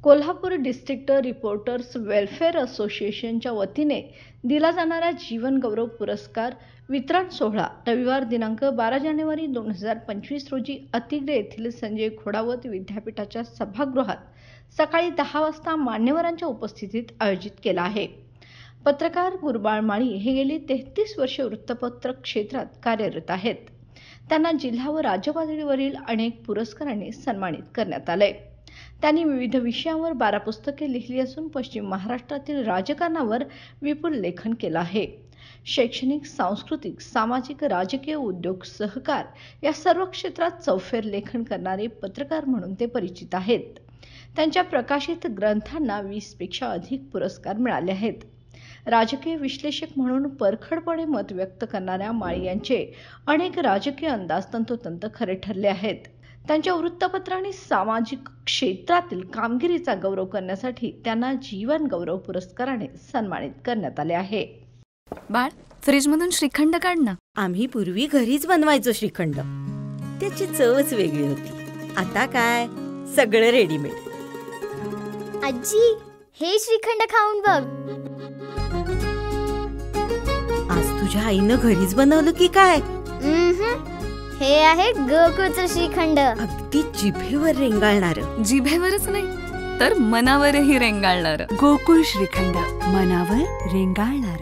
Kolhapur district reporters welfare असोसिएशनच्या वतीने दिला जाणारा जीवन गौरव पुरस्कार वितरण सोहळा रविवार दिनांक 12 जानेवारी 2025 रोजी अतिग्रे येथील संजय घोडावत विद्यापीठाच्या सभागृहात सकाळी 10 वाजता मान्यवरांच्या उपस्थितीत आयोजित केला आहे। पत्रकार गुरबाळ माळी हे गेली 33 वर्षे वृत्तपत्र क्षेत्रात कार्यरत आहेत। त्यांना जिल्हा व राज्य पातळीवरील अनेक पुरस्कारांनी सन्मानित करण्यात आले। त्यांनी विविध विषयांवर 12 पुस्तके लिहिली असून पश्चिम महाराष्ट्रातील राजकारणावर विपुल लेखन केलं आहे। शैक्षणिक, सांस्कृतिक, सामाजिक, राजकीय, उद्योग, सहकार या सर्व क्षेत्रात चौफेर लेखन करणारे पत्रकार म्हणून ते परिचित आहेत। त्यांच्या प्रकाशित ग्रंथांना 20 पेक्षा अधिक पुरस्कार मिळाले आहेत। राजकीय विश्लेषक म्हणून परखडपणे मत व्यक्त करणाऱ्या माळी यांचे अनेक राजकीय अंदाज तंतोतंत खरे ठरले आहेत। त्यांच्या वृत्तपत्र आणि सामाजिक क्षेत्रातील कामगिरीचा गौरव करण्यासाठी त्यांना जीवन गौरव पुरस्काराने सन्मानित करण्यात आले आहे। बाळ, फ्रीजमधून श्रीखंड काढ ना। आम्ही पूर्वी घरीच बनवायचो श्रीखंड, त्याची चवच वेगळी होती। आता काय सगळं रेडीमेड। आजी, हे श्रीखंड खाऊन बघ। आज तुझ्या आईनं घरीच बनवलं की काय? हे आहे गोकुळचं श्रीखंड। अगदी जिभेवर रेंगाळणार। जिभेवरच नाही तर मनावरही रेंगाळणार। गोकुळ श्रीखंड, मनावर रेंगाळणार।